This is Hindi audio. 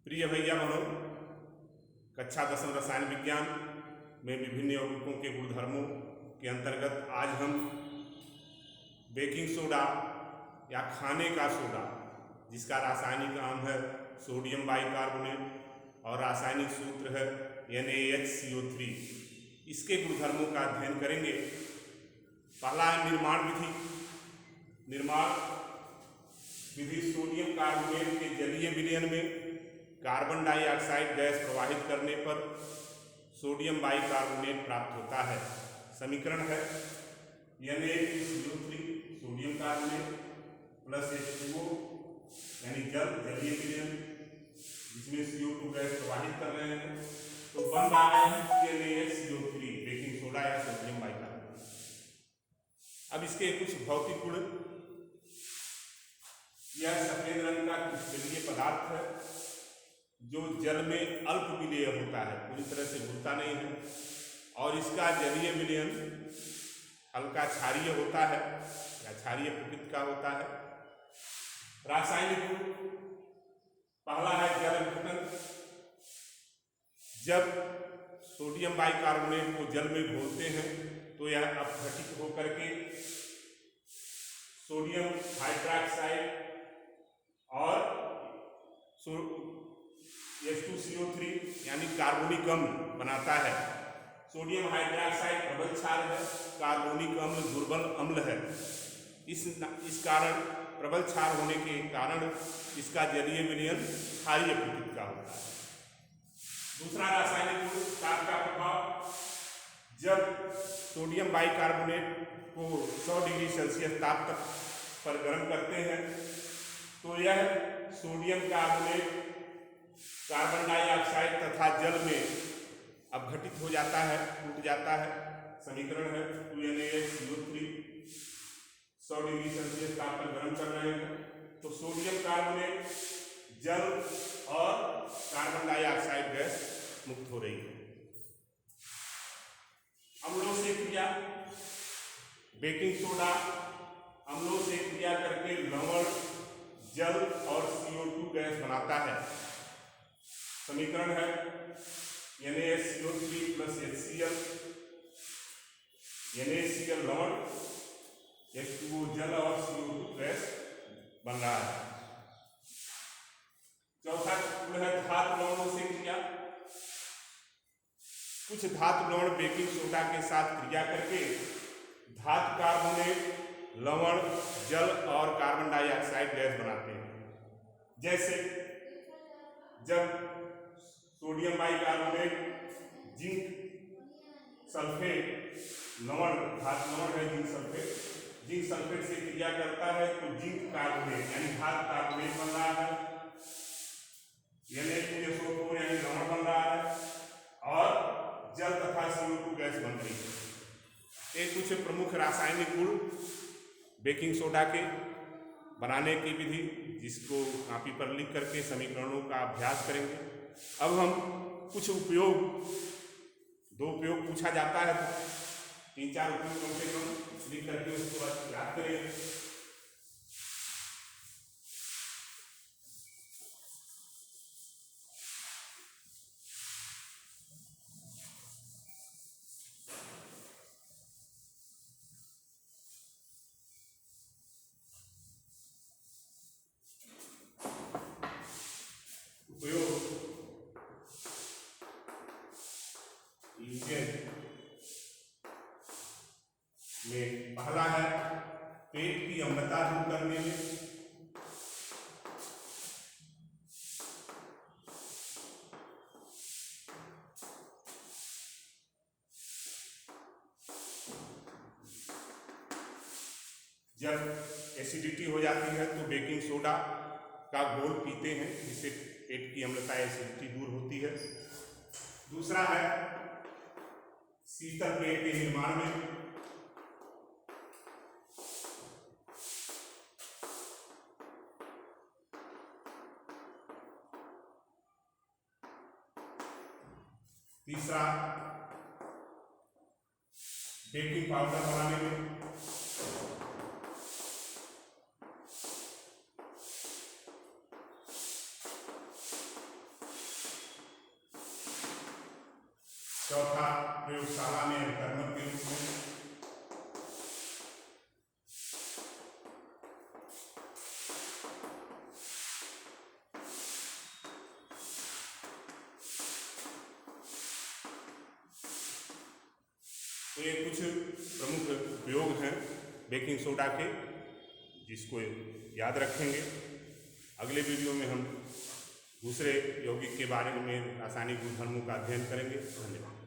प्रिय भैया बहनों, कक्षा 10 रसायन विज्ञान में विभिन्न यौगिकों के गुणधर्मों के अंतर्गत आज हम बेकिंग सोडा या खाने का सोडा, जिसका रासायनिक नाम है सोडियम बाइकार्बोनेट और रासायनिक सूत्र है NaHCO3, इसके गुणधर्मों का अध्ययन करेंगे। पहला है निर्माण विधि। निर्माण विधि सोडियम कार्बोनेट के जलीय विलयन में कार्बन डाइऑक्साइड गैस प्रवाहित करने पर सोडियम बाइकार्बोनेट प्राप्त होता है। समीकरण है Na2CO3 sodium carbonate plus H2O यानी जलीय विलयन जिसमें CO2 गैस प्रवाहित कर रहे हैं, तो बन रहा है NaHCO3 बेकिंग सोडा या सोडियम बाइकार्बोनेट। अब इसके कुछ भौतिक गुण। यह सफेद रंग का क्रिस्टलीय पदार्थ है जो जल में अल्प विलेय होता है, पूरी तरह से घुलता नहीं है, और इसका जलीय विलयन हल्का क्षारीय होता है या क्षारीय प्रकृति का होता है। रासायनिक गुण, पहला है जल घटन। जब सोडियम बाइकार्बोनेट को जल में घोलते हैं तो यह अपघटित होकर के सोडियम हाइड्रोक्साइड और H2CO3 यानी कार्बोनिक अम्ल बनाता है। सोडियम हाइड्रोक्साइड प्रबल क्षार है, कार्बोनिक अम्ल दुर्बल अम्ल है। इस कारण प्रबल क्षार होने के कारण इसका जलीय विलयन क्षारीय प्रकृति का होता है। दूसरा रासायनिक गुण ताप का प्रभाव। जब सोडियम बाइकार्बोनेट को 100 डिग्री सेल्सियस ताप तक पर गर्म करते हैं तो यह सोडियम कार्बोनेट कार्बन डाइऑक्साइड तथा जल में अपघटित हो जाता है, टूट जाता है। समीकरण है 2NaHCO3 100 डिग्री सेल्सियस ताप पर गर्म कर रहे हैं तो सोडियम कार्बोनेट जल और कार्बन डाइऑक्साइड गैस मुक्त हो रही है। अम्लों से क्रिया। बेकिंग सोडा अम्लों से क्रिया करके लवण, जल और CO2 गैस बनाता है। समीकरण है NaHCO3 प्लस HCl, NaCl लवण, H2O जल और CO2 गैस बन रहा है। चौथा गुण है धातु लवणों से क्रिया। कुछ धातु लवण बेकिंग सोडा के साथ क्रिया करके धातु कार्बोनेट, लवण, जल और कार्बन डाइऑक्साइड गैस बनाते हैं। जैसे जब सोडियम बाइकार्बोनेट जिंक सल्फेट लवण, धातु लवण है जिंक सल्फेट से क्रिया करता है तो जिंक कार्बोनेट यानी धातु कार्बोनेट बन रहा है, Na2SO4 यानी लवण बन रहा है और जल तथा CO2 गैस बन रही है। ये कुछ प्रमुख रासायनिक गुण बेकिंग सोडा के बनाने की विधि, जिसको कॉपी पर लिख करके समीकरणों का अभ्यास करेंगे। अब हम कुछ उपयोग, 2 उपयोग पूछा जाता है तो 3-4 उपयोग कम से कम लिख करके उसको याद करें। में पहला है पेट की अम्लता दूर करने में। जब एसिडिटी हो जाती है तो बेकिंग सोडा का घोल पीते हैं, जिससे पेट की अम्लता, एसिडिटी दूर होती है। दूसरा है शीतल पेट के निर्माण में। तीसरा बेकिंग पाउडर बनाने में। चौथा प्रयोगशाला में कर्मक के रूप में। तो ये कुछ प्रमुख प्रयोग हैं बेकिंग सोडा के, जिसको याद रखेंगे। अगले वीडियो में हम दूसरे यौगिक के बारे में रासायनिक गुणधर्मों का अध्ययन करेंगे। धन्यवाद।